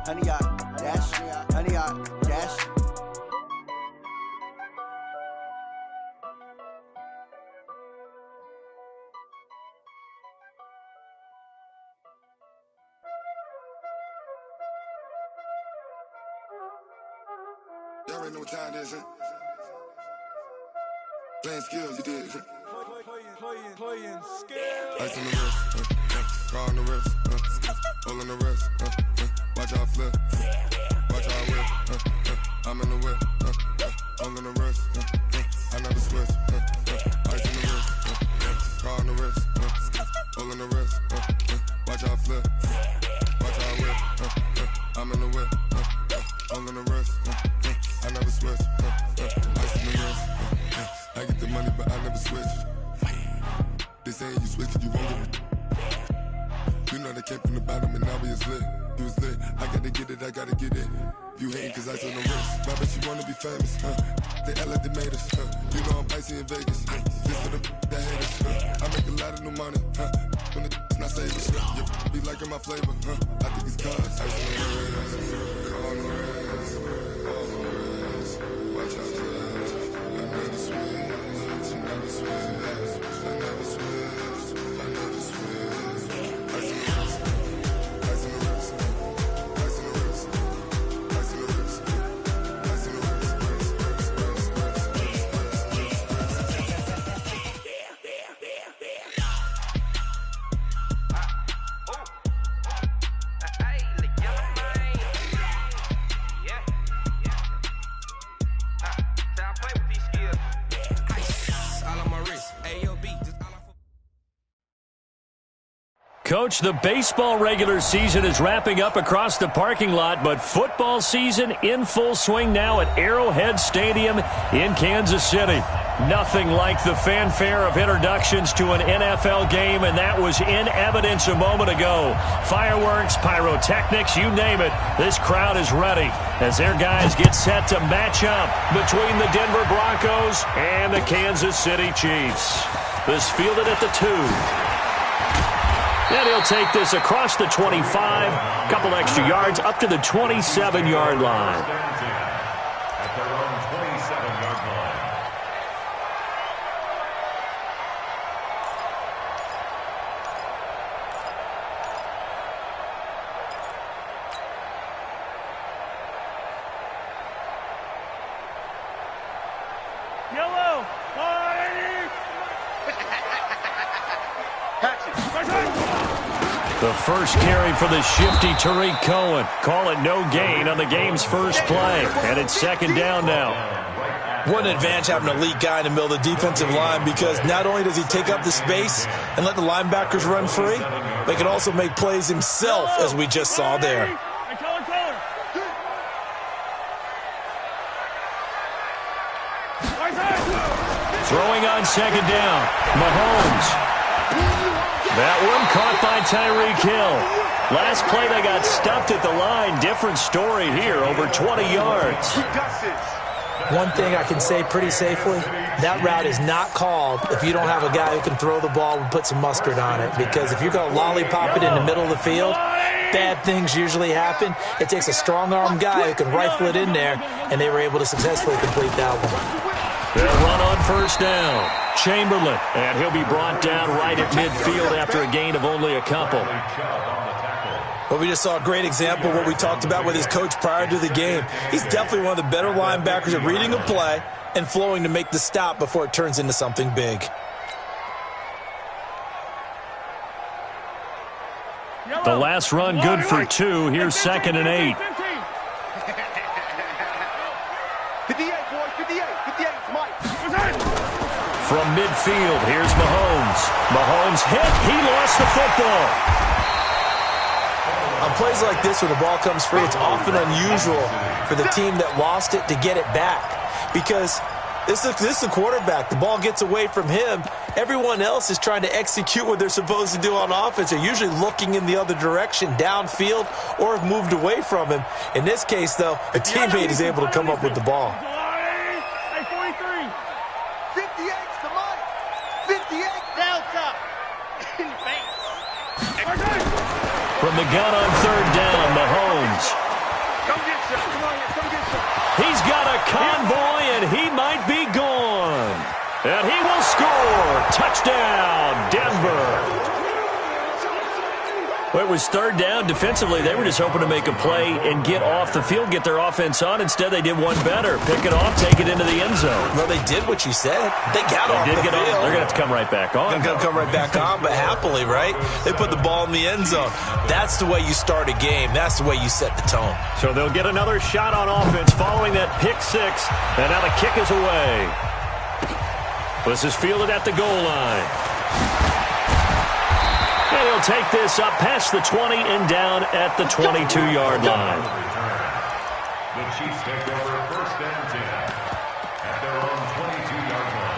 honey, I dash, honey, I dash. Y'all already know what time it is, huh? Playing skills, you did. Playing skills. Ice on the wrist, car on the wrist, hole on the wrist, watch how I flip, watch how I whip, I'm in the whip, hole on the wrist, I never switch, ice on the wrist, car on the wrist, hole on the wrist, watch how I flip, watch how I whip, I'm in the whip, hole on the wrist, I never switch, ice on the wrist, I get the money but I never switch. They saying you switch it, you won't get it. You know they came from the bottom and now we is lit. You was lit, I gotta get it, I gotta get it. You hating cause ice on the wrist. I bet you wanna be famous, They act like they made us, You know I'm icy in Vegas, This for the that hate us, I make a lot of new money, When the not savers, Be liking my flavor, I think it's cause ice on the wrist, on the wrist, on the wrist. Watch out for this, I never switch, I never switch, I never switch, I never switch. Ice on the wrist, ice on the wrist, ice on the wrist, ice on the wrist, ice on the Coach, the baseball regular season is wrapping up across the parking lot, but football season in full swing now at Arrowhead Stadium in Kansas City. Nothing like the fanfare of introductions to an NFL game, and that was in evidence a moment ago. Fireworks, pyrotechnics, you name it. This crowd is ready as their guys get set to match up between the Denver Broncos and the Kansas City Chiefs. This fielded at the 2. And he'll take this across the 25, couple extra yards up to the 27-yard line. At their own 27-yard line. Yellow, The first carry for the shifty Tariq Cohen. Call it no gain on the game's first play. And it's second down now. What an advantage having an elite guy in the middle of the defensive line, because not only does he take up the space and let the linebackers run free, but he can also make plays himself, as we just saw there. Throwing on second down, Mahomes. That one caught by Tyreek Hill. Last play they got stuffed at the line. Different story here, over 20 yards. One thing I can say pretty safely, that route is not called if you don't have a guy who can throw the ball and put some mustard on it. Because if you're going to lollipop it in the middle of the field, bad things usually happen. It takes a strong-arm guy who can rifle it in there, and they were able to successfully complete that one. They'll run on first down. Chamberlain, and he'll be brought down right at midfield after a gain of only a couple. Well, we just saw a great example of what we talked about with his coach prior to the game. He's definitely one of the better linebackers at reading a play and flowing to make the stop before it turns into something big. The last run good for 2. Here's 2nd and 8. 58, boy, 58, 58, Mike. From midfield, here's Mahomes. Mahomes hit. He lost the football. On plays like this, when the ball comes free, it's often unusual for the team that lost it to get it back, because this is the quarterback. The ball gets away from him. Everyone else is trying to execute what they're supposed to do on offense. They're usually looking in the other direction, downfield, or have moved away from him. In this case, though, a teammate is able to come up with the ball. Hey, 43. 58 to Mike. 58 Delta. From the gun on third down, Mahomes. Touchdown, Denver. Well, it was third down. Defensively, they were just hoping to make a play and get off the field, get their offense on. Instead, they did one better. Pick it off, take it into the end zone. Well, they did what you said. They got off the field. They're going to have to come right back on. They're going to come right back on, but happily, right? They put the ball in the end zone. That's the way you start a game. That's the way you set the tone. So they'll get another shot on offense following that pick six. And now the kick is away. This is fielded at the goal line. And he'll take this up past the 20 and down at the 22-yard line. The Chiefs take over 1st and 10 at their own 22-yard line.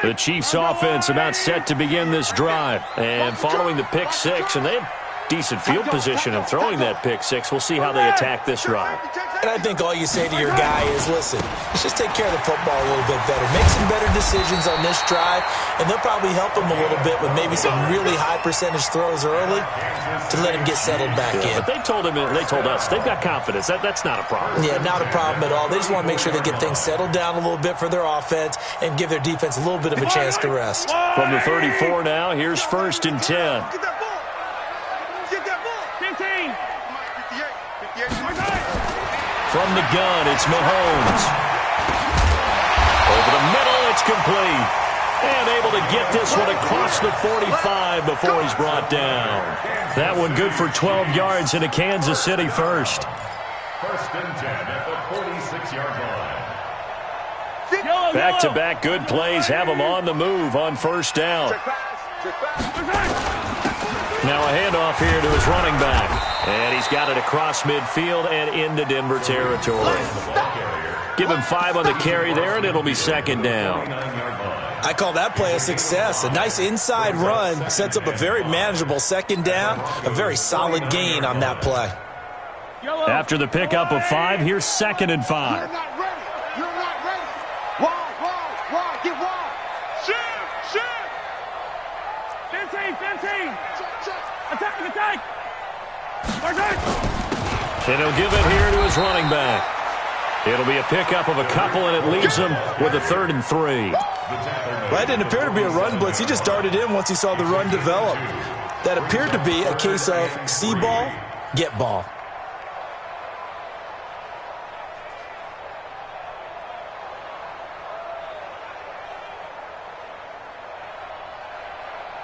The Chiefs offense about set to begin this drive. And following the pick six, and they have decent field position of throwing that pick six. We'll see how they attack this drive. And I think all you say to your guy is, listen, let's just take care of the football a little bit better. Make some better decisions on this drive, and they'll probably help him a little bit with maybe some really high percentage throws early to let him get settled back in. But they told us, they've got confidence. That's not a problem. Yeah, not a problem at all. They just want to make sure they get things settled down a little bit for their offense and give their defense a little bit of a chance to rest. From the 34 now, here's 1st and 10. Get that ball. Get that ball. 15. 58. From the gun, it's Mahomes. Over the middle, it's complete. And able to get this one across the 45 before he's brought down. That one good for 12 yards into Kansas City first. 1st and 10 at the 46-yard line. Back-to-back good plays have him on the move on 1st down. Now a handoff here to his running back. And he's got it across midfield and into Denver territory. Give him 5 on the carry there, and it'll be 2nd down. I call that play a success. A nice inside run sets up a very manageable 2nd down. A very solid gain on that play. After the pickup of 5, here's 2nd and 5. You're not ready. You're not ready. Wide. Get wide. Shoot. 15. Attack. And he'll give it here to his running back. It'll be a pickup of a couple, and it leaves him with a 3rd and 3. Well, that didn't appear to be a run blitz. He just darted in once he saw the run develop. That appeared to be a case of see ball, get ball.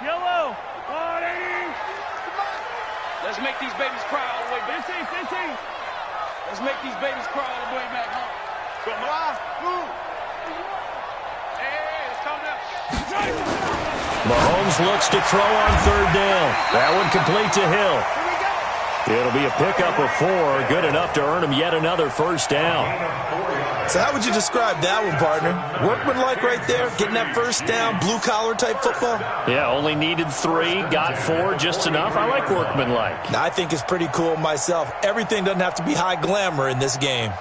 Yellow. 180. Let's make these babies cry all the way back. 15. Let's make these babies cry all the way back home. Come on. Move. Hey, let's calm down. Mahomes looks to throw on 3rd down. That one complete to Hill. It'll be a pickup of 4, good enough to earn him yet another 1st down. So how would you describe that one, partner? Workmanlike right there, getting that 1st down, blue-collar type football? Yeah, only needed 3, got 4, just enough. I like workmanlike. I think it's pretty cool myself. Everything doesn't have to be high glamour in this game.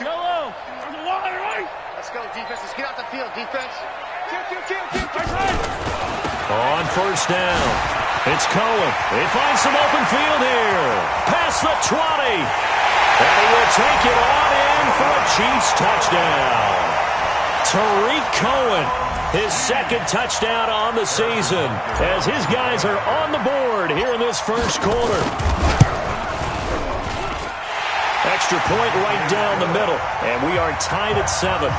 Yellow. There's a wide right. Let's go, defense. Let's get out the field, defense. On 1st down, it's Cohen. They find some open field here. Past the 20. And he will take it on in for a Chiefs touchdown. Tariq Cohen, his 2nd touchdown on the season, as his guys are on the board here in this 1st quarter. Extra point right down the middle, and we are tied at 7.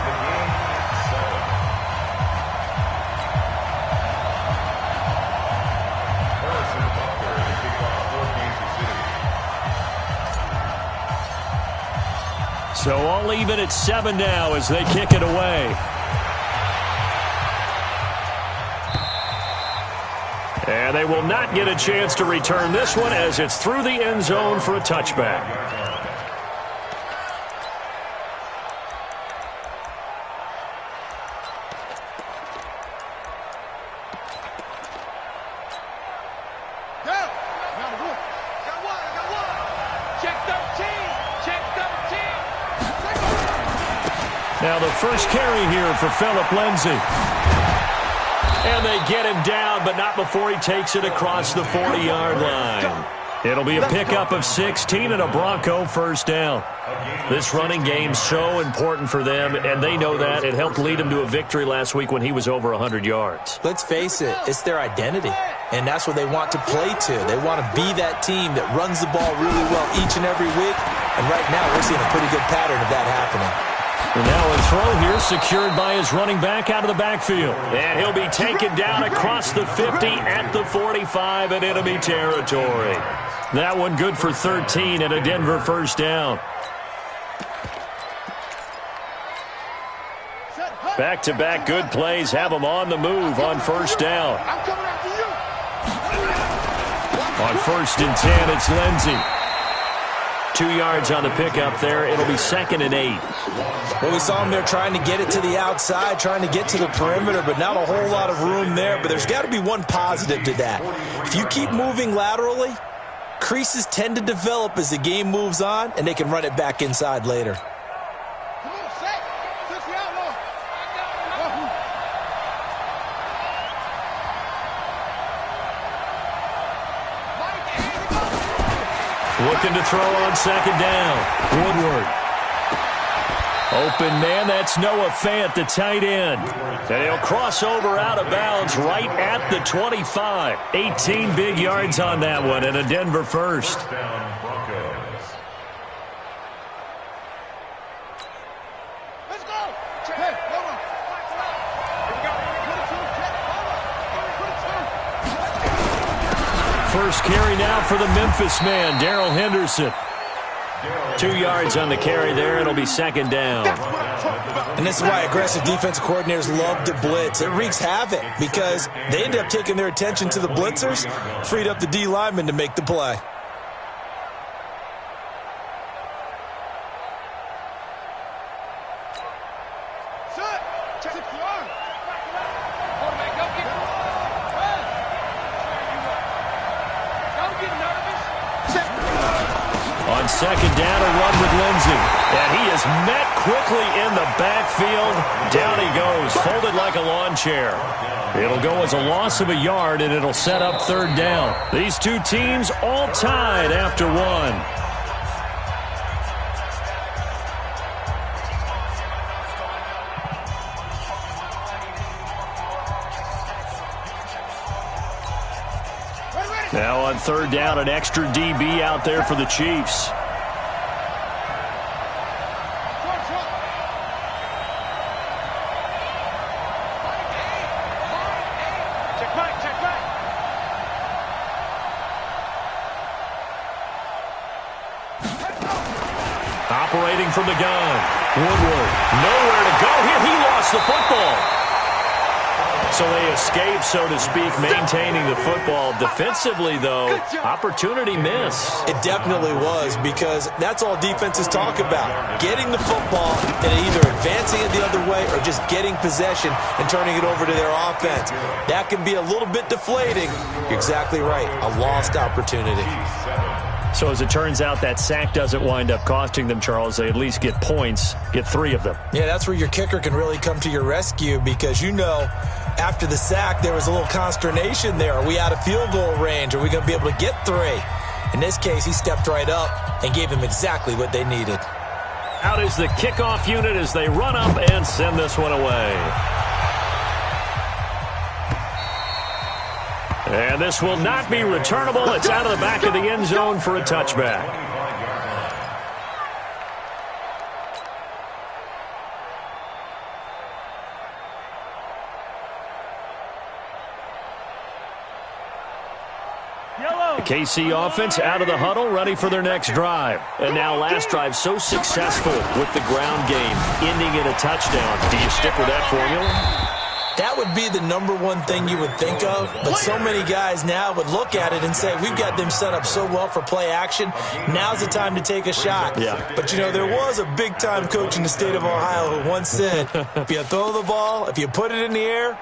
So all even at 7 now as they kick it away. And they will not get a chance to return this one as it's through the end zone for a touchback. Now the first carry here for Phillip Lindsay. And they get him down, but not before he takes it across the 40-yard line. It'll be a pickup of 16 and a Bronco first down. This running game's so important for them, and they know that. It helped lead them to a victory last week when he was over 100 yards. Let's face it, it's their identity, and that's what they want to play to. They want to be that team that runs the ball really well each and every week, and right now we're seeing a pretty good pattern of that happening. And now a throw here secured by his running back out of the backfield. And he'll be taken down across the 50 at the 45 in enemy territory. That one good for 13 and a Denver first down. Back-to-back good plays have them on the move on first down. On 1st and 10, it's Lindsay. 2 yards on the pickup there. It'll be 2nd and 8. Well, we saw him there trying to get it to the outside, trying to get to the perimeter, but not a whole lot of room there. But there's got to be one positive to that. If you keep moving laterally, creases tend to develop as the game moves on, and they can run it back inside later. Looking to throw on 2nd down. Woodward. Open man, that's Noah Fant, the tight end. And he'll cross over out of bounds right at the 25. 18 big yards on that one, and a Denver first. Let's go! Hey, come on. First carry now for the Memphis man, Darrell Henderson. 2 yards on the carry there. It'll be 2nd down. And this is why aggressive defensive coordinators love to blitz. It wreaks havoc because they end up taking their attention to the blitzers, freed up the D lineman to make the play. On 2nd down, a run with Lindsay. And he is met quickly in the backfield. Down he goes, folded like a lawn chair. It'll go as a loss of a yard, and it'll set up 3rd down. These two teams all tied after one. Now on 3rd down, an extra DB out there for the Chiefs. Operating from the gun. Woodward, nowhere to go here. He lost the football. So they escape, so to speak, maintaining the football. Defensively, though, opportunity miss. It definitely was, because that's all defenses talk about. Getting the football and either advancing it the other way or just getting possession and turning it over to their offense. That can be a little bit deflating. You're exactly right. A lost opportunity. So as it turns out, that sack doesn't wind up costing them, Charles. They at least get points, get 3 of them. Yeah, that's where your kicker can really come to your rescue, because you know after the sack there was a little consternation there. Are we out of field goal range? Are we going to be able to get 3? In this case, he stepped right up and gave them exactly what they needed. Out is the kickoff unit as they run up and send this one away. And this will not be returnable. It's out of the back of the end zone for a touchback. The KC offense out of the huddle, ready for their next drive. And now last drive so successful with the ground game, ending in a touchdown. Do you stick with that formula? That would be the #1 thing you would think of, but so many guys now would look at it and say, we've got them set up so well for play action, now's the time to take a shot. Yeah. But, you know, there was a big-time coach in the state of Ohio who once said, if you throw the ball, if you put it in the air,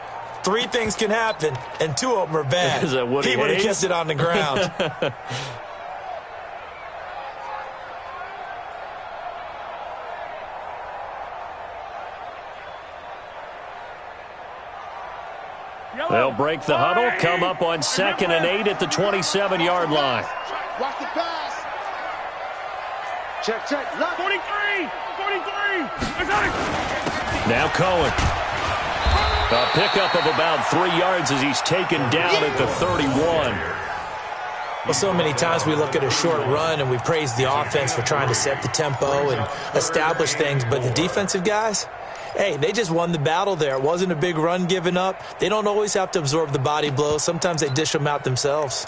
Three things can happen, and two of them are bad. Is that Woody He would have Hayes? kept it on the ground. They'll break the huddle, come up on 2nd and 8 at the 27-yard line. Watch the pass. Check. 43. Now Cohen. A pickup of about 3 yards as he's taken down at the 31. Well, so many times we look at a short run and we praise the offense for trying to set the tempo and establish things, but the defensive guys, hey, they just won the battle there. It wasn't a big run given up. They don't always have to absorb the body blows. Sometimes they dish them out themselves.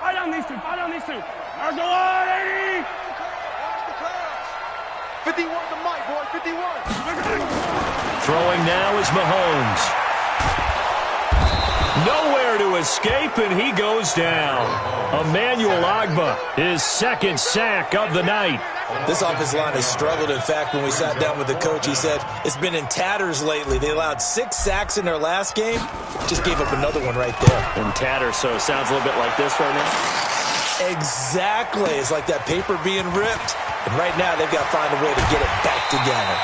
Fight on these two. There's the line, 80. 51 to Mike, boy. 51. Throwing now is Mahomes. Nowhere to escape, and he goes down. Emmanuel Ogbah, his second sack of the night. This offensive line has struggled. In fact, when we sat down with the coach, he said it's been in tatters lately. They allowed 6 sacks in their last game. Just gave up another one right there. In tatters, so it sounds a little bit like this right now. Exactly. It's like that paper being ripped. And right now, they've got to find a way to get it back together.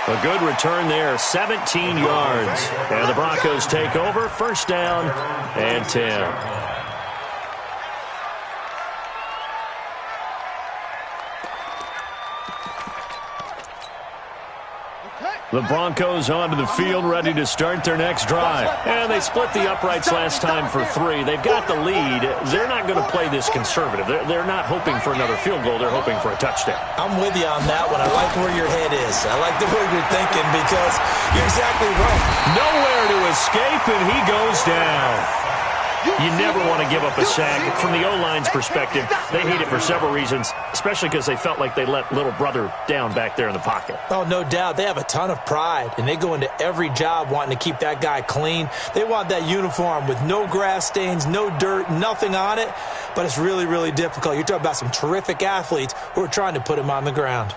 A good return there, 17 yards. And the Broncos take over, 1st down and 10. The Broncos onto the field, ready to start their next drive. And they split the uprights last time for 3. They've got the lead. They're not going to play this conservative. They're not hoping for another field goal. They're hoping for a touchdown. I'm with you on that one. I like where your head is. I like the way you're thinking because you're exactly right. Nowhere to escape, and he goes down. You never want to give up a sack. From the O-line's perspective, they hate it for several reasons, especially because they felt like they let little brother down back there in the pocket. Oh, no doubt. They have a ton of pride, and they go into every job wanting to keep that guy clean. They want that uniform with no grass stains, no dirt, nothing on it, but it's really, really difficult. You're talking about some terrific athletes who are trying to put him on the ground.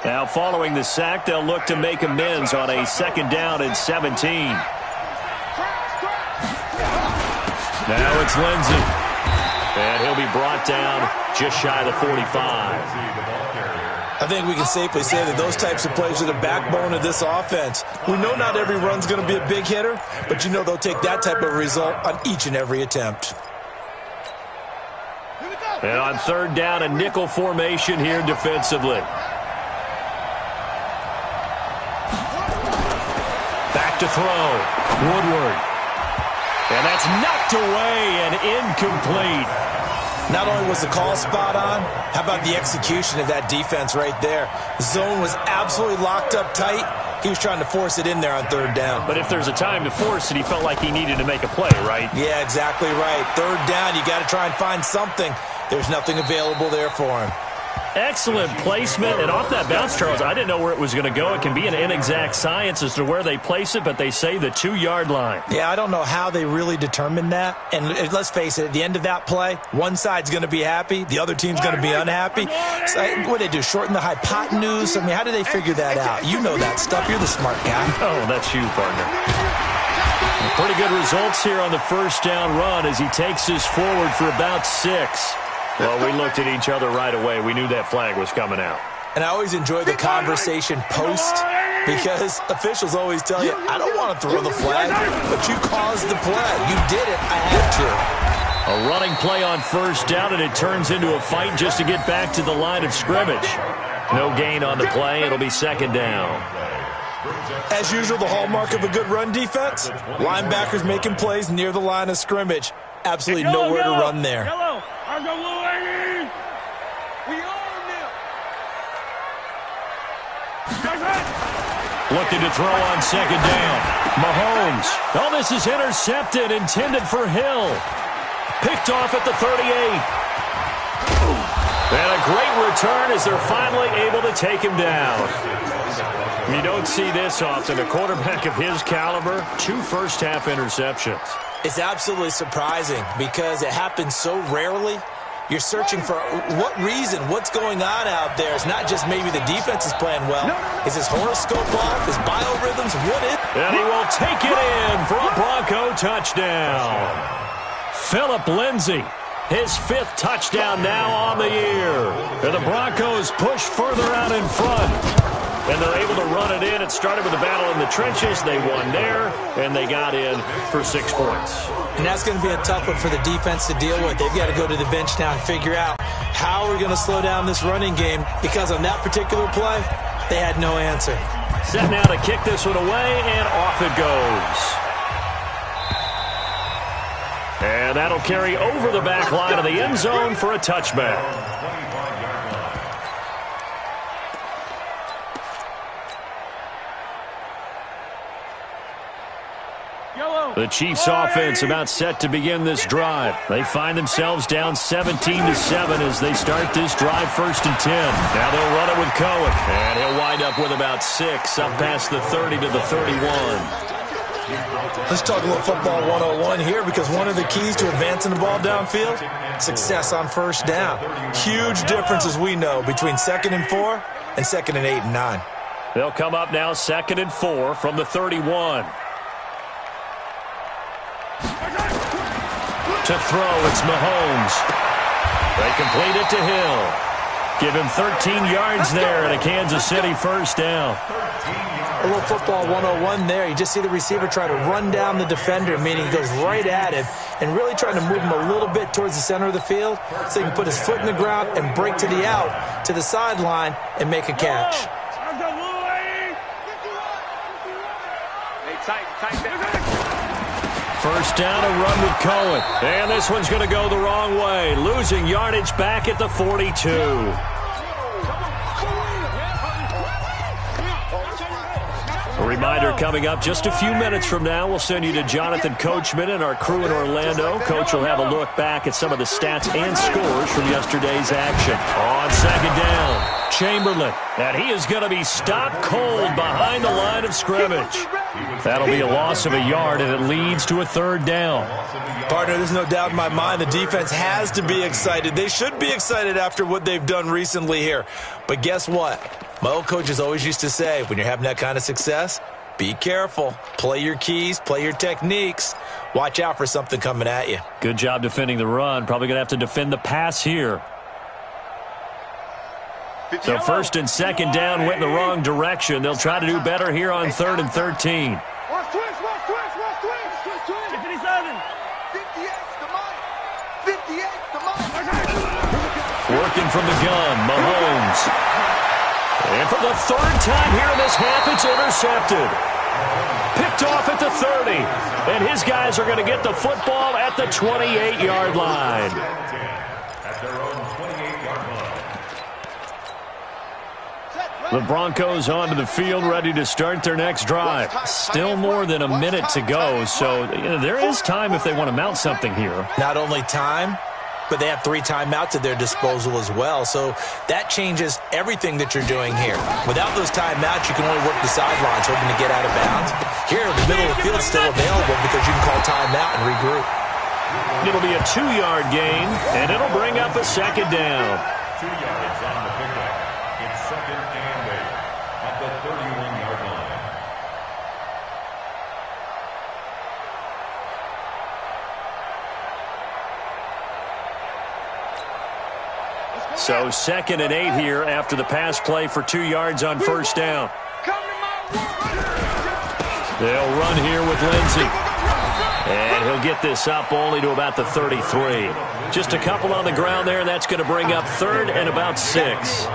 Now, following the sack, they'll look to make amends on a 2nd down and 17. Now it's Lindsey. And he'll be brought down just shy of the 45. I think we can safely say that those types of plays are the backbone of this offense. We know not every run's going to be a big hitter, but you know they'll take that type of result on each and every attempt. And on 3rd down, a nickel formation here defensively. Back to throw. Woodward. And that's knocked away and incomplete. Not only was the call spot on, how about the execution of that defense right there? Zone was absolutely locked up tight. He was trying to force it in there on 3rd down. But if there's a time to force it, he felt like he needed to make a play, right? Yeah, exactly right. 3rd down, you got to try and find something. There's nothing available there for him. Excellent placement, and off that bounce, Charles, I didn't know where it was going to go. It can be an inexact science as to where they place it, but they say the 2-yard line. Yeah, I don't know how they really determined that. And let's face it, at the end of that play, one side's going to be happy, the other team's going to be unhappy. So, what do they do, shorten the hypotenuse? I mean, how do they figure that out? You know that stuff. You're the smart guy. Oh, that's you, partner. Pretty good results here on the 1st down run as he takes us forward for about 6. Well, we looked at each other right away. We knew that flag was coming out. And I always enjoy the conversation post because officials always tell you, I don't want to throw the flag, but you caused the play. You did it. I had to. A running play on 1st down, and it turns into a fight just to get back to the line of scrimmage. No gain on the play. It'll be 2nd down. As usual, the hallmark of a good run defense, linebackers making plays near the line of scrimmage. Absolutely nowhere to run there. We own them. Looking to throw on 2nd down. Mahomes. Oh, this is intercepted, intended for Hill. Picked off at the 38. And a great return as they're finally able to take him down. You don't see this often. A quarterback of his caliber, 2 first-half interceptions. It's absolutely surprising because it happens so rarely. You're searching for what reason, what's going on out there. It's not just maybe the defense is playing well. Is his horoscope off? His biorhythms? What is? And he will take it in for a Bronco touchdown. Phillip Lindsay, his 5th touchdown now on the year. And the Broncos push further out in front. And they're able to run it in. It started with a battle in the trenches. They won there, and they got in for 6 points. And that's going to be a tough one for the defense to deal with. They've got to go to the bench now and figure out how we're going to slow down this running game, because on that particular play, they had no answer. Set now to kick this one away, and off it goes. And that'll carry over the back line of the end zone for a touchback. The Chiefs offense about set to begin this drive. They find themselves down 17-7 as they start this drive 1st and 10. Now they'll run it with Cohen. And he'll wind up with about 6 up past the 30 to the 31. Let's talk a little football 101 here, because one of the keys to advancing the ball downfield, success on 1st down. Huge difference, as we know, between 2nd and 4 and 2nd and 8 and 9. They'll come up now 2nd and 4 from the 31. To throw, it's Mahomes. They complete it to Hill. Give him 13 yards there and a Kansas City 1st down. A little football 101 there. You just see the receiver try to run down the defender, meaning he goes right at him and really trying to move him a little bit towards the center of the field so he can put his foot in the ground and break to the out, to the sideline, and make a catch. Hey, tight that. 1st down, a run with Cohen. And this one's going to go the wrong way. Losing yardage back at the 42. A reminder coming up just a few minutes from now. We'll send you to Jonathan Coachman and our crew in Orlando. Coach will have a look back at some of the stats and scores from yesterday's action. On 2nd down, Chamberlain. And he is going to be stopped cold behind the line of scrimmage. That'll be a loss of a yard, and it leads to a 3rd down. Partner, there's no doubt in my mind the defense has to be excited. They should be excited after what they've done recently here. But guess what? My old coaches always used to say, when you're having that kind of success, be careful. Play your keys, play your techniques. Watch out for something coming at you. Good job defending the run. Probably going to have to defend the pass here. So 1st and 2nd down went in the wrong direction. They'll try to do better here on 3rd and 13. Working from the gun, Mahomes. And for the 3rd time here in this half, it's intercepted. Picked off at the 30. And his guys are going to get the football at the 28-yard line. At their own 28-yard line. The Broncos onto the field, ready to start their next drive. Still more than a minute to go, so there is time if they want to mount something here. Not only time, but they have 3 timeouts at their disposal as well. So that changes everything that you're doing here. Without those timeouts, you can only work the sidelines, hoping to get out of bounds. Here, the middle of the field is still available because you can call timeout and regroup. It'll be a 2-yard gain, and it'll bring up a 2nd down. 2 yards on the pickup. It's 2nd and 8 at the 31-yard line. So 2nd and 8 here after the pass play for 2 yards on 1st down. They'll run here with Lindsay. And he'll get this up only to about the 33. Just a couple on the ground there. That's going to bring up 3rd and about 6.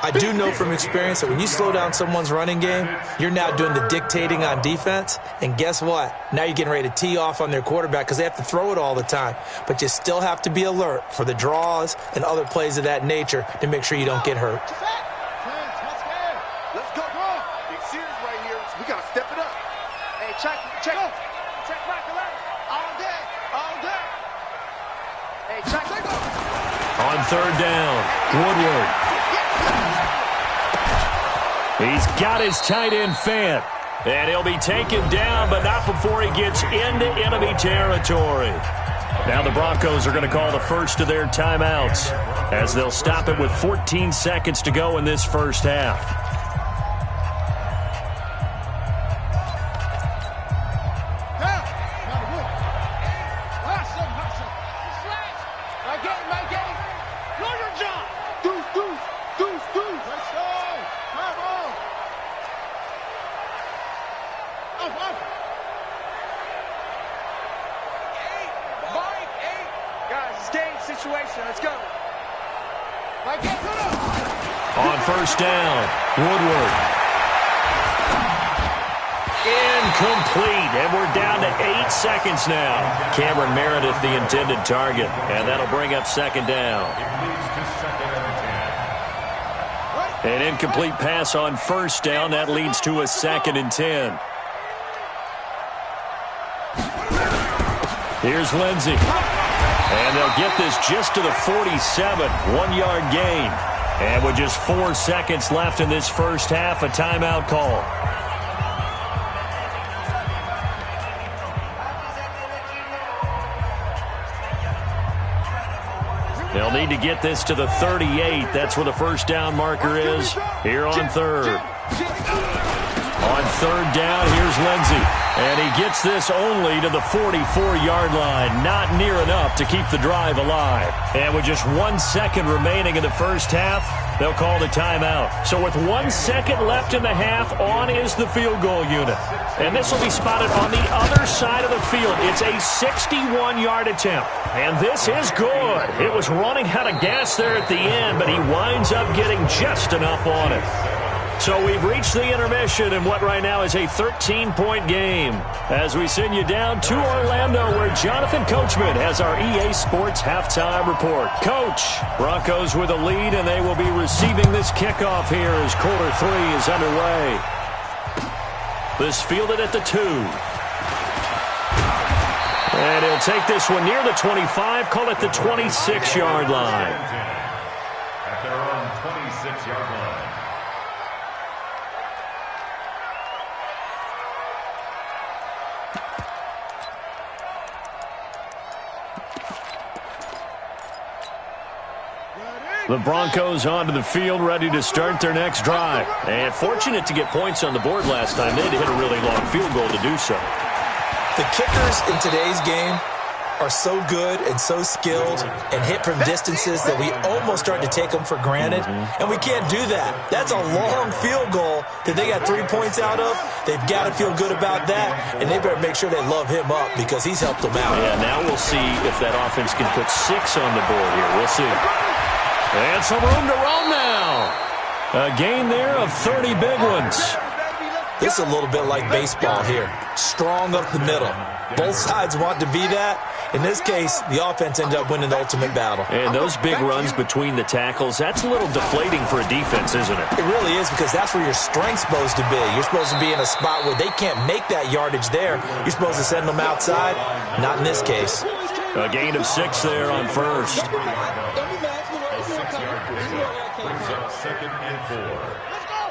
I do know from experience that when you slow down someone's running game, you're now doing the dictating on defense. And guess what? Now you're getting ready to tee off on their quarterback because they have to throw it all the time. But you still have to be alert for the draws and other plays of that nature to make sure you don't get hurt. Let's go. Big series right here. We got to step it up. Hey, check back the left. All day. Hey, check. On 3rd down, Woodward. He's got his tight end Fant. And he'll be taken down, but not before he gets into enemy territory. Now the Broncos are going to call the first of their timeouts as they'll stop it with 14 seconds to go in this first half. On first down, Woodward. Incomplete, and we're down to 8 seconds now. Cameron Meredith, the intended target, and that'll bring up second down. An incomplete pass on first down. That leads to a 2nd and 10. Here's Lindsey. And they'll get this just to the 47, 1-yard gain. And with just 4 seconds left in this first half, a timeout call. They'll need to get this to the 38. That's where the first down marker is here on third. On third down, here's Lindsey. And he gets this only to the 44-yard line. Not near enough to keep the drive alive. And with just 1 second remaining in the first half, they'll call the timeout. So with 1 second left in the half, on is the field goal unit. And this will be spotted on the other side of the field. It's a 61-yard attempt. And this is good. It was running out of gas there at the end, but he winds up getting just enough on it. So we've reached the intermission in what right now is a 13-point game as we send you down to Orlando where Jonathan Coachman has our EA Sports halftime report. Coach, Broncos with a lead and they will be receiving this kickoff here as quarter 3 is underway. This fielded at the 2. And he'll take this one near the 25, call it the 26-yard line. At their own 26-yard line. The Broncos onto the field, ready to start their next drive. And fortunate to get points on the board last time. They had to hit a really long field goal to do so. The kickers in today's game are so good and so skilled and hit from distances that we almost start to take them for granted. And we can't do that. That's a long field goal that they got 3 points out of. They've got to feel good about that, and they better make sure they love him up because he's helped them out. Yeah, now we'll see if that offense can put 6 on the board here. We'll see. And some room to run now. A gain there of 30 big ones. This is a little bit like baseball here. Strong up the middle. Both sides want to be that. In this case, the offense ended up winning the ultimate battle. And those big runs between the tackles, that's a little deflating for a defense, isn't it? It really is because that's where your strength's supposed to be. You're supposed to be in a spot where they can't make that yardage there. You're supposed to send them outside. Not in this case. A gain of 6 there on first. Brings up 2nd and 4. Let's go!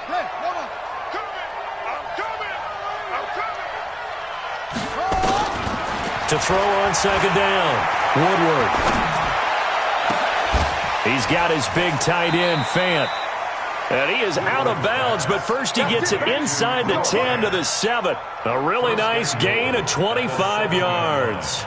Hey, hold on. I'm coming! To throw on second down, Woodward. He's got his big tight end, Fant. And he is out of bounds, but first he gets it inside the 10 to the 7. A really nice gain of 25 yards.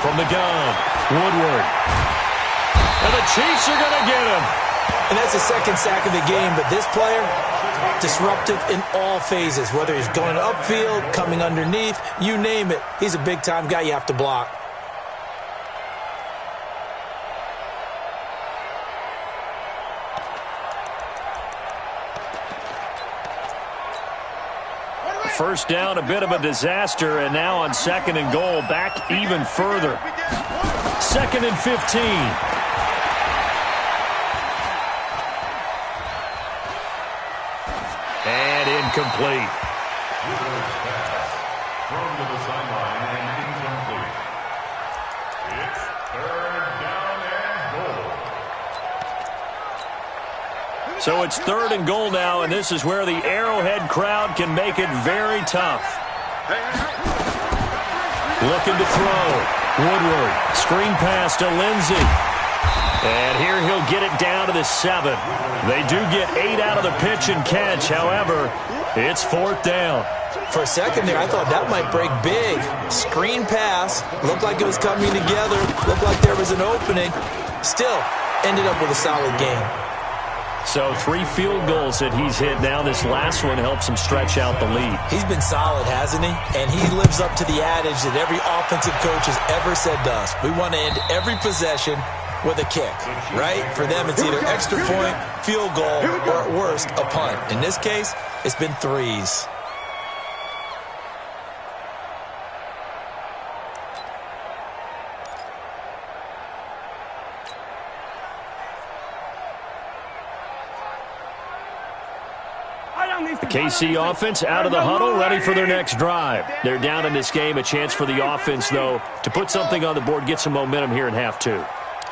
From the gun, Woodward. And the Chiefs are going to get him. And that's the second sack of the game, but this player, disruptive in all phases, whether he's going upfield, coming underneath, you name it. He's a big-time guy you have to block. First down, a bit of a disaster, and now on 2nd and goal, back even further. 2nd and 15. And incomplete. Thrown to the sideline and incomplete. It's third down and goal. So it's 3rd and goal now, and this is where the Arrowhead crowd can make it very tough. Looking to throw. Woodward. Screen pass to Lindsey. And here he'll get it down to the 7. They do get 8 out of the pitch and catch. However, it's 4th down. For a second there, I thought that might break big. Screen pass. Looked like it was coming together. Looked like there was an opening. Still, ended up with a solid game. So 3 field goals that he's hit now. This last one helps him stretch out the lead. He's been solid, hasn't he? And he lives up to the adage that every offensive coach has ever said to us. We want to end every possession with a kick, right? For them, it's either extra point, field goal, or at worst, a punt. In this case, it's been 3s. The KC offense out of the huddle, ready for their next drive. They're down in this game. A chance for the offense, though, to put something on the board, get some momentum here in half 2.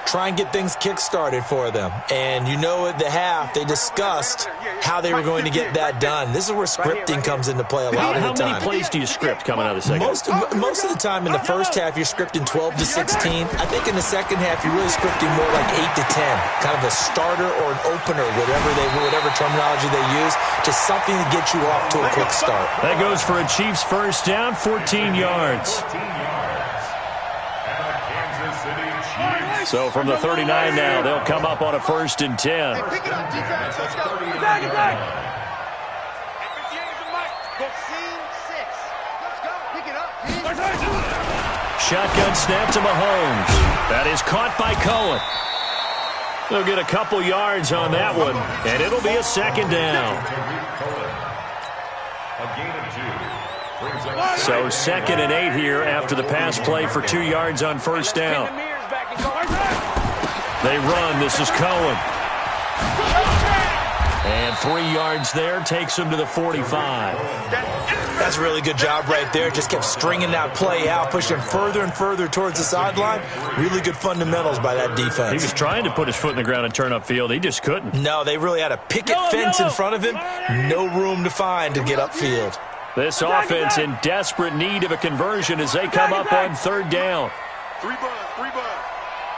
Try and get things kick-started for them. And you know at the half, they discussed how they were going to get that done. This is where scripting comes into play a lot of the time. How many plays do you script coming out of the second? Most of the time in the first half, you're scripting 12 to 16. I think in the second half, you're really scripting more like 8 to 10. Kind of a starter or an opener, whatever terminology they use. Just something to get you off to a quick start. That goes for a Chiefs first down, 14 yards. So from the 39 now, they'll come up on a 1st and 10. Hey, pick it up, defense. Let's go. Shotgun snap to Mahomes. That is caught by Cohen. They'll get a couple yards on that one, and it'll be a 2nd down. So 2nd and 8 here after the pass play for 2 yards on 1st down. They run. This is Cohen. And 3 yards there takes him to the 45. That's a really good job right there. Just kept stringing that play out, pushing further and further towards the sideline. Really good fundamentals by that defense. He was trying to put his foot in the ground and turn upfield. He just couldn't. No, they really had a picket fence in front of him. No room to find to get upfield. This offense in desperate need of a conversion as they come up on 3rd down. 3 bud.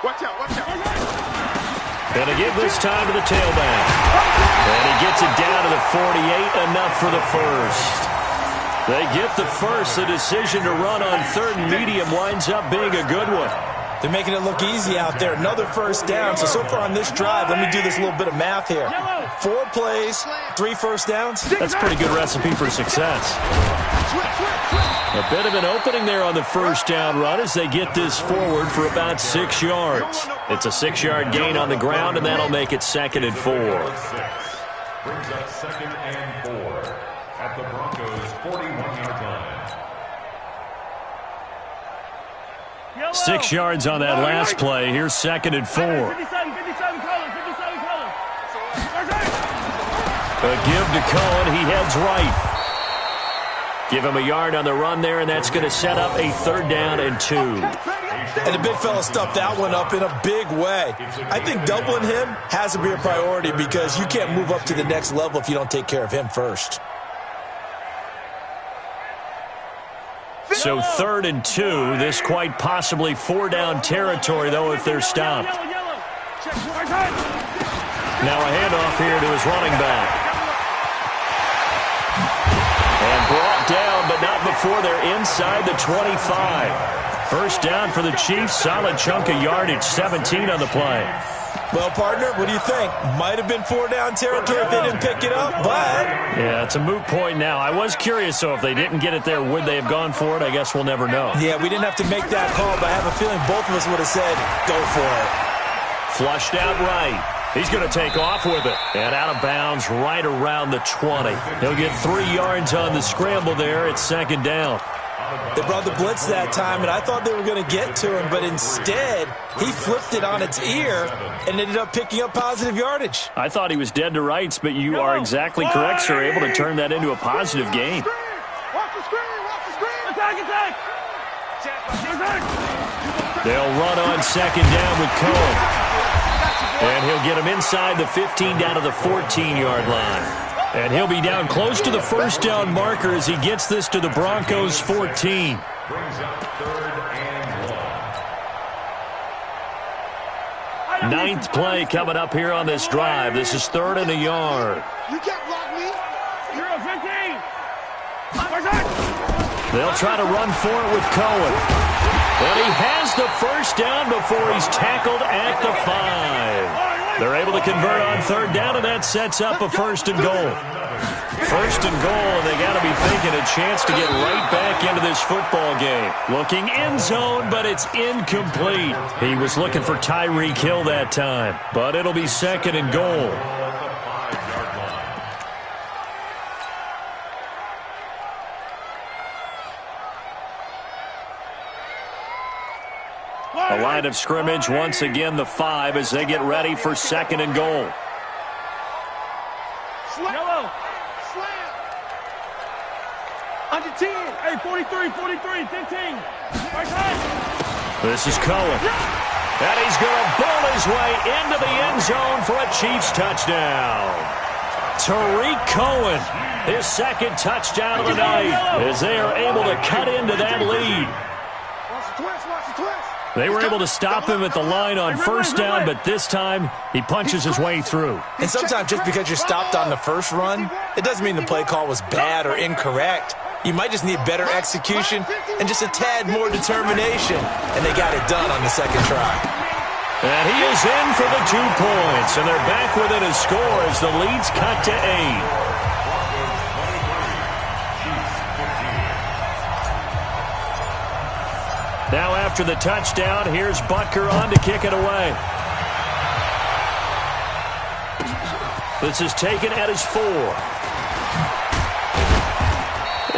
Watch out. Gonna give this time to the tailback. And he gets it down to the 48, enough for the first. They get the first. The decision to run on 3rd and medium winds up being a good one. They're making it look easy out there. Another 1st down. So far on this drive, let me do this little bit of math here. 4 plays, 3 first downs. That's a pretty good recipe for success. A bit of an opening there on the 1st down run as they get this forward for about 6 yards. It's a 6-yard gain on the ground, and that'll make it 2nd and 4. Brings up 2nd and 4 at the Broncos' 41-yard line. 6 yards on that last play. Here's 2nd and 4. A give to Cohen. He heads right. Give him a yard on the run there, and that's going to set up a 3rd down and 2. And the big fella stuffed that one up in a big way. I think doubling him has to be a priority because you can't move up to the next level if you don't take care of him first. So 3rd and 2. This quite possibly 4-down territory, though, if they're stopped. Now a handoff here to his running back. And brought down, but not before they're inside the 25. First down for the Chiefs. Solid chunk of yardage, 17 on the play. Well, partner, what do you think? Might have been 4-down territory if they didn't pick it up, but... Yeah, it's a moot point now. I was curious, so if they didn't get it there, would they have gone for it? I guess we'll never know. Yeah, we didn't have to make that call, but I have a feeling both of us would have said, go for it. Flushed out right. He's going to take off with it. And out of bounds right around the 20. He'll get 3 yards on the scramble there. It's 2nd down. They brought the blitz that time, and I thought they were going to get to him, but instead, he flipped it on its ear and ended up picking up positive yardage. I thought he was dead to rights, but you are exactly correct, sir. Able to turn that into a positive gain. Watch the screen! Watch the screen! Attack! They'll run on second down with Cohen. And he'll get him inside the 15 down to the 14-yard line. And he'll be down close to the first down marker as he gets this to the Broncos 14. Brings up 3rd and 1. Ninth play coming up here on this drive. This is 3rd and a yard. You can't block me. You're a 15. They'll try to run for it with Cohen. And he has the first down before he's tackled at the 5. They're able to convert on 3rd down, and that sets up a 1st and goal. 1st and goal, and they got to be thinking a chance to get right back into this football game. Looking end zone, but it's incomplete. He was looking for Tyreek Hill that time, but it'll be 2nd and goal. A line of scrimmage, once again the 5 as they get ready for 2nd and goal. Yellow. Slam. Under 10. Hey, 43, 15. Right side. This is Cohen. And he's going to bowl his way into the end zone for a Chiefs touchdown. Tariq Cohen, his 2nd touchdown of the night as they are able to cut into that lead. Watch the twist. They were able to stop him at the line on 1st down, but this time he punches his way through. And sometimes just because you're stopped on the first run, it doesn't mean the play call was bad or incorrect. You might just need better execution and just a tad more determination. And they got it done on the 2nd try. And he is in for the 2 points, and they're back within a score as the lead's cut to 8. Now after the touchdown, here's Butker on to kick it away. This is taken at his 4.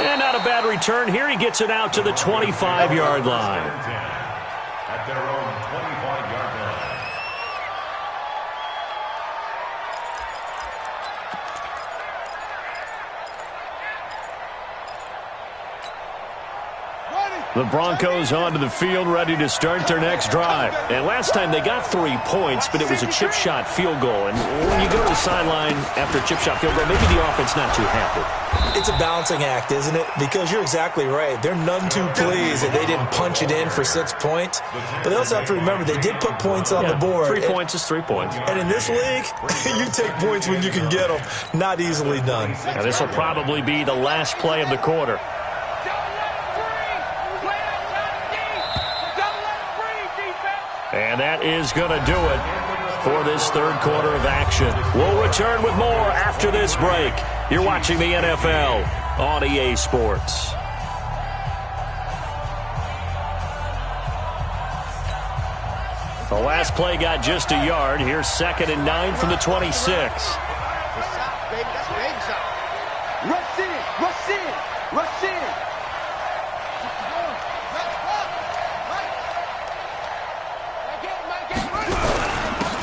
And not a bad return here. He gets it out to the 25-yard line. At their own 25-yard line. The Broncos onto the field, ready to start their next drive. And last time they got 3 points, but it was a chip shot field goal. And when you go to the sideline after a chip shot field goal, maybe the offense not too happy. It's a balancing act, isn't it? Because you're exactly right. They're none too pleased that they didn't punch it in for 6 points. But they also have to remember they did put points on the board. 3 points is 3 points. And in this league, you take points when you can get them. Not easily done. Now this will probably be the last play of the quarter. And that is going to do it for this 3rd quarter of action. We'll return with more after this break. You're watching the NFL on EA Sports. The last play got just a yard. Here's 2nd and 9 from the 26. Rush in.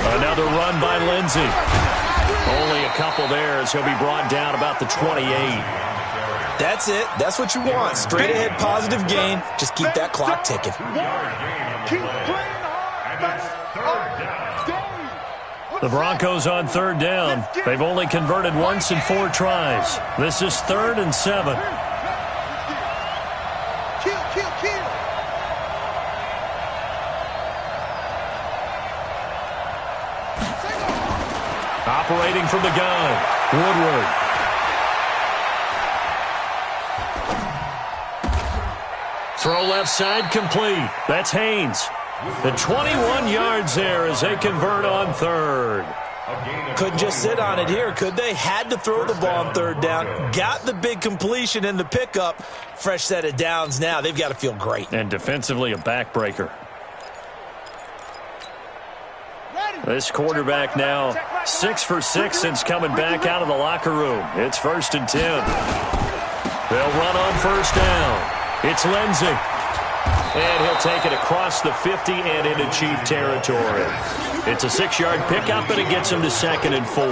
Another run by Lindsey. Only a couple there as he'll be brought down about the 28. That's it. That's what you want. Straight ahead positive gain. Just keep that clock ticking. The Broncos on 3rd down. They've only converted once in 4 tries. This is 3rd and 7. Operating from the gun, Woodward. Throw left side complete. That's Haynes. The 21 yards there as they convert on 3rd. Couldn't just sit on it here, could they? Had to throw the ball on 3rd down. Got the big completion in the pickup. Fresh set of downs now. They've got to feel great. And defensively a backbreaker. This quarterback now 6 for 6 since coming back out of the locker room. It's 1st and 10. They'll run on 1st down. It's Lindsey. And he'll take it across the 50 and into Chief territory. It's a 6-yard pickup, and it gets him to 2nd and 4.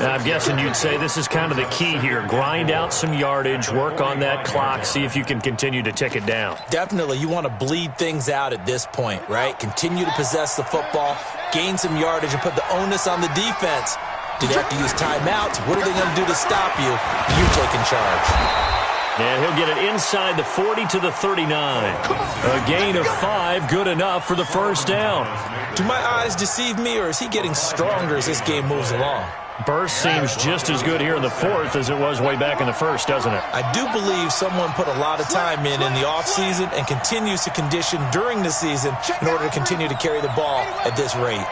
Now, I'm guessing you'd say this is kind of the key here. Grind out some yardage, work on that clock, see if you can continue to tick it down. Definitely. You want to bleed things out at this point, right? Continue to possess the football, gain some yardage, and put the onus on the defense. Do they have to use timeouts? What are they going to do to stop you? You taking charge. And he'll get it inside the 40 to the 39. A gain of 5, good enough for the first down. Do my eyes deceive me, or is he getting stronger as this game moves along? Burst seems just as good here in the 4th as it was way back in the 1st, doesn't it? I do believe someone put a lot of time in the offseason and continues to condition during the season in order to continue to carry the ball at this rate.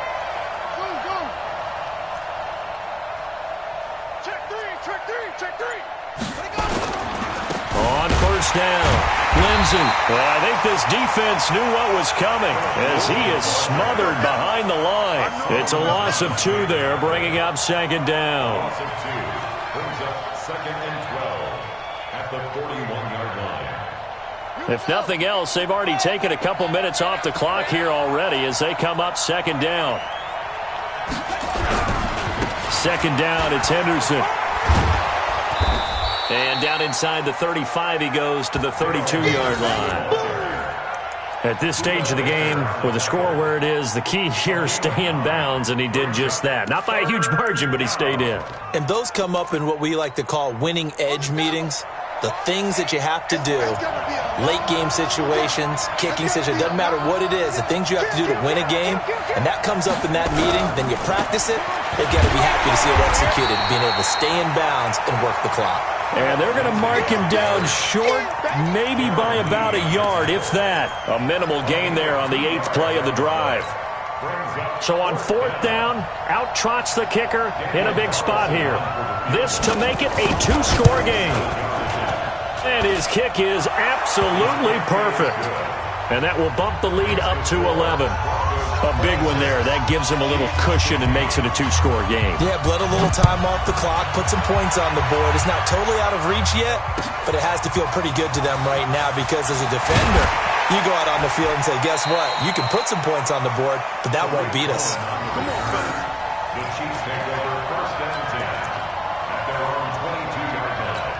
On first down, Lindsey. Well, I think this defense knew what was coming as he is smothered behind the line. It's a loss of 2 there, bringing up 2nd down. Loss of 2 brings up 2nd and 12 at the 41-yard line. If nothing else, they've already taken a couple minutes off the clock here already as they come up 2nd down. 2nd down, it's Henderson. And down inside the 35, he goes to the 32-yard line. At this stage of the game, with the score where it is, the key here is stay in bounds, and he did just that. Not by a huge margin, but he stayed in. And those come up in what we like to call winning edge meetings. The things that you have to do, late game situations, kicking situations, doesn't matter what it is, the things you have to do to win a game, and that comes up in that meeting, then you practice it, they've got to be happy to see it executed, being able to stay in bounds and work the clock. And they're going to mark him down short, maybe by about a yard, if that. A minimal gain there on the 8th play of the drive. So on 4th down, out trots the kicker in a big spot here. This to make it a 2-score game. And his kick is absolutely perfect. And that will bump the lead up to 11. A big one there. That gives him a little cushion and makes it a 2-score game. Yeah, bled a little time off the clock, put some points on the board. It's not totally out of reach yet, but it has to feel pretty good to them right now because as a defender, you go out on the field and say, guess what? You can put some points on the board, but that won't beat us. The Chiefs take over 1st and 10 at their own 22-yard line.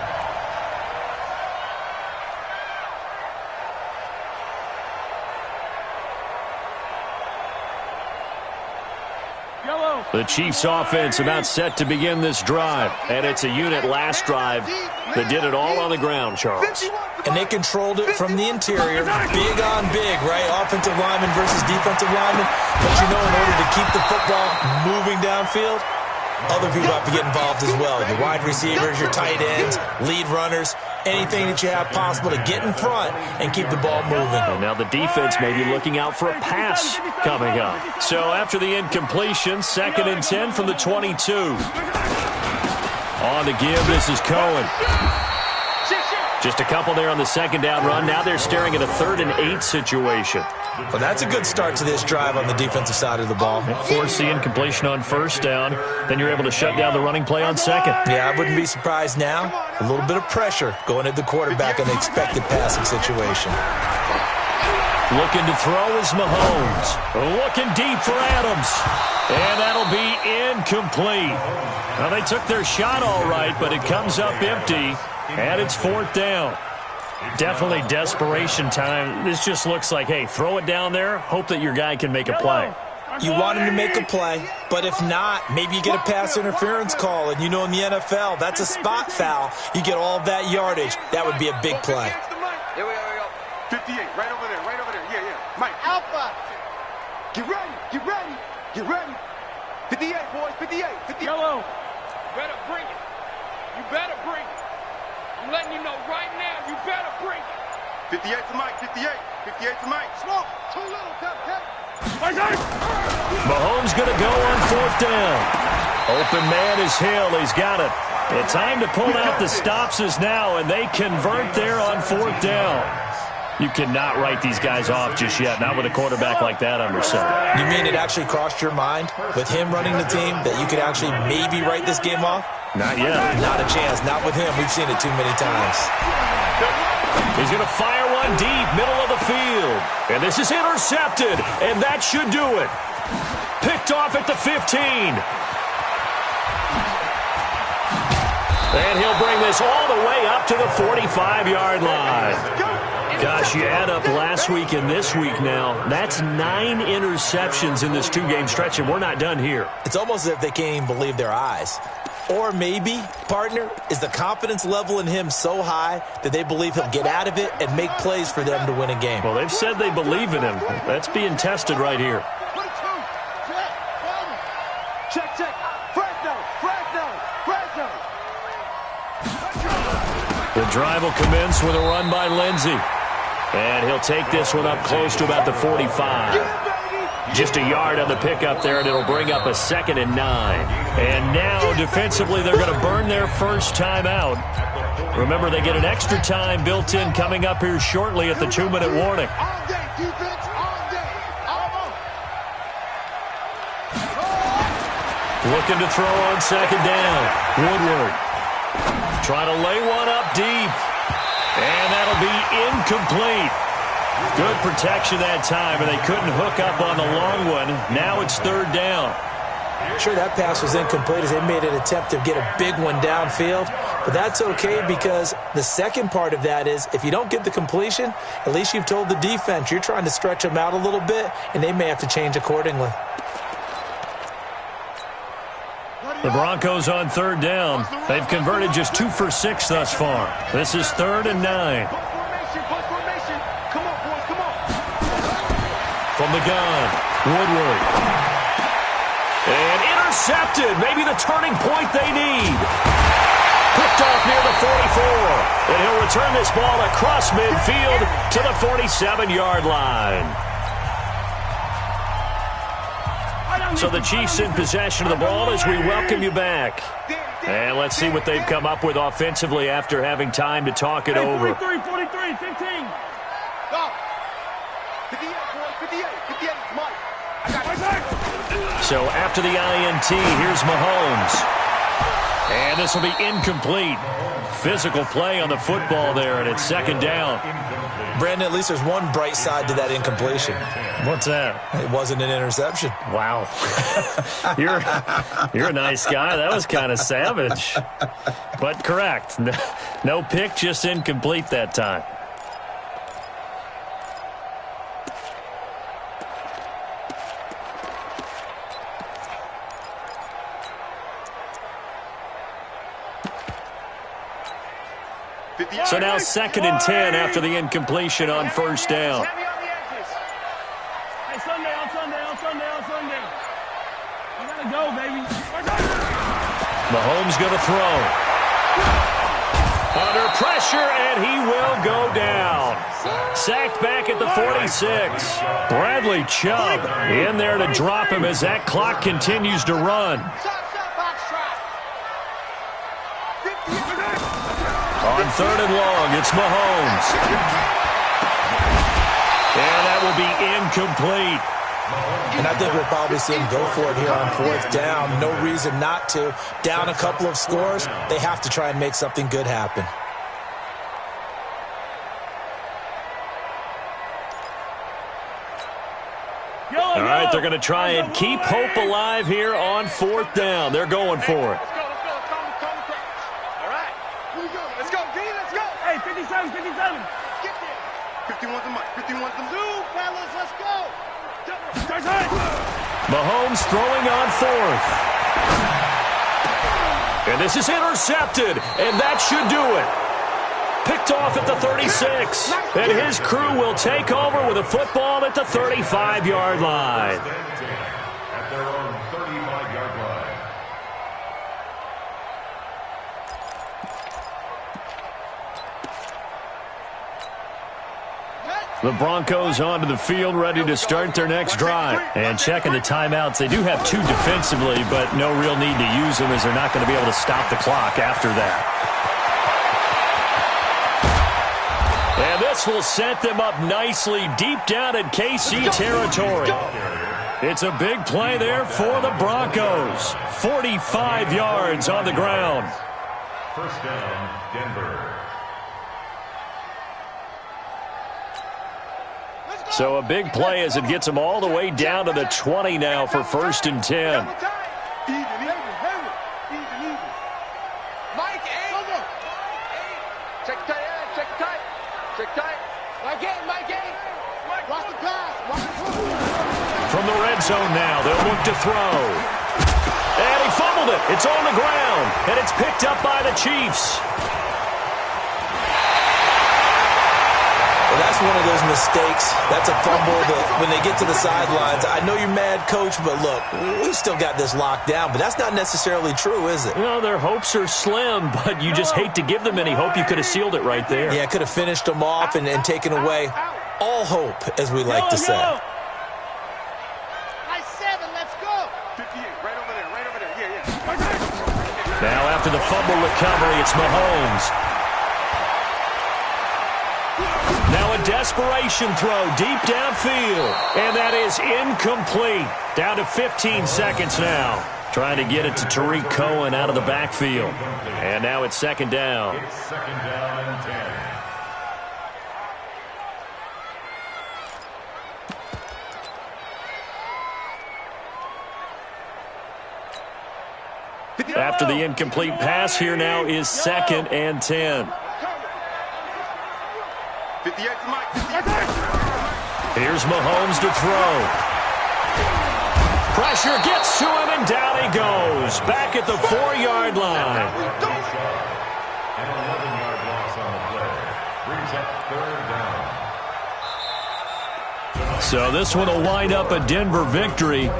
The Chiefs offense about set to begin this drive. And it's a unit last drive that did it all on the ground, Charles. And they controlled it from the interior. Big on big, right? Offensive lineman versus defensive lineman. But you know, in order to keep the football moving downfield, other people have to get involved as well. Your wide receivers, your tight ends, lead runners, anything that you have possible to get in front and keep the ball moving. And now the defense may be looking out for a pass coming up. So after the incompletion, 2nd and 10 from the 22. On the give, this is Cohen. Just a couple there on the 2nd down run. Now they're staring at a 3rd and 8 situation. Well, that's a good start to this drive on the defensive side of the ball. Force the incompletion on 1st down. Then you're able to shut down the running play on 2nd. Yeah, I wouldn't be surprised now. A little bit of pressure going at the quarterback in the expected passing situation. Looking to throw is Mahomes. Looking deep for Adams. And that'll be incomplete. Now, they took their shot all right, but it comes up empty. And it's 4th down. Definitely desperation time. This just looks like, hey, throw it down there, hope that your guy can make a play. You want him to make a play, but if not, maybe you get a pass interference call. And you know in the NFL, that's a spot foul. You get all of that yardage. That would be a big play. Here we go. 58, right over there. Yeah. Mike. Alpha. Get ready. 58, boys, 58. Yellow. Better bring it. You better bring it. I'm letting you know right now, you better bring it. 58 to Mike, 58 to Mike. Smoke. Too little, cut. Mahomes going to go on 4th down. Open man is Hill. He's got it. The time to pull out the stops is now, and they convert there on 4th down. You cannot write these guys off just yet, not with a quarterback like that under center. You mean it actually crossed your mind with him running the team that you could actually maybe write this game off? Not yet. Not a chance. Not with him. We've seen it too many times. He's going to fire one deep, middle of the field. And this is intercepted, and that should do it. Picked off at the 15. And he'll bring this all the way up to the 45-yard line. Gosh, you add up last week and this week now, that's 9 interceptions in this 2-game stretch, and we're not done here. It's almost as if they can't even believe their eyes. Or maybe, partner, is the confidence level in him so high that they believe he'll get out of it and make plays for them to win a game. Well, they've said they believe in him. That's being tested right here. Check. Fresno. The drive will commence with a run by Lindsey. And he'll take this one up close to about the 45. Just a yard on the pickup there, and it'll bring up a 2nd and 9. And now, defensively, they're going to burn their first time out. Remember, they get an extra time built in coming up here shortly at the 2-minute warning. Looking to throw on 2nd down. Woodward trying to lay one up deep. And that'll be incomplete. Good protection that time, and they couldn't hook up on the long one. Now it's 3rd down. Sure, that pass was incomplete as they made an attempt to get a big one downfield. But that's okay because the second part of that is if you don't get the completion, at least you've told the defense you're trying to stretch them out a little bit, and they may have to change accordingly. The Broncos on 3rd down. They've converted just 2 for 6 thus far. This is 3rd and 9. Come on, boys, come on. From the gun, Woodward. And intercepted. Maybe the turning point they need. Picked off near the 44. And he'll return this ball across midfield to the 47-yard line. So the Chiefs in possession of the ball as we welcome you back. And let's see what they've come up with offensively after having time to talk it over. 43, 15. Go. 58, boys, 58, Mike. I got it. So after the INT, here's Mahomes. And this will be incomplete. Physical play on the football there, and it's 2nd down. Brandon, at least there's one bright side to that incompletion. What's that? It wasn't an interception. Wow. You're a nice guy. That was kind of savage. But correct. No pick, just incomplete that time. So now 2nd and 10 after the incompletion on 1st down. Hey, Sunday. You gotta go, baby. Mahomes going to throw. Under pressure, and he will go down. Sacked back at the 46. Bradley Chubb in there to drop him as that clock continues to run. On 3rd and long, it's Mahomes. And that will be incomplete. And I think we'll probably see him go for it here on 4th down. No reason not to. Down a couple of scores, they have to try and make something good happen. All right, they're going to try and keep hope alive here on 4th down. They're going for it. Let's go, D, let's go. Hey, 57. Get there. 51's the mic. 51's the two, fellas, let's go. Mahomes throwing on 4th. And this is intercepted, and that should do it. Picked off at the 36. And his crew will take over with a football at the 35-yard line. At their own 35-yard line. The Broncos onto the field, ready to start their next drive. And checking the timeouts. They do have 2 defensively, but no real need to use them as they're not going to be able to stop the clock after that. And this will set them up nicely deep down in KC territory. It's a big play there for the Broncos. 45 yards on the ground. First down, Denver. So a big play as it gets them all the way down to the 20 now for 1st and 10. From the red zone now, they'll look to throw. And he fumbled it. It's on the ground, and it's picked up by the Chiefs. Well, that's one of those mistakes. That's a fumble that when they get to the sidelines, I know you're mad, Coach, but look, we still got this locked down. But that's not necessarily true, is it? Well, their hopes are slim, but you just hate to give them any hope. You could have sealed it right there. Yeah, could have finished them off and taken away all hope, as we like to say. Now after the fumble recovery, it's Mahomes. Now a desperation throw deep downfield. And that is incomplete. Down to 15 seconds now. Trying to get it to Tariq Cohen out of the backfield. And now it's 2nd down. It's 2nd down and 10. After the incomplete pass, here now is 2nd and 10. Here's Mahomes to throw. Pressure gets to him, and down he goes. Back at the 4-yard line. An 11-yard loss on the play. Brings up 3rd down. So this one will wind up a Denver victory.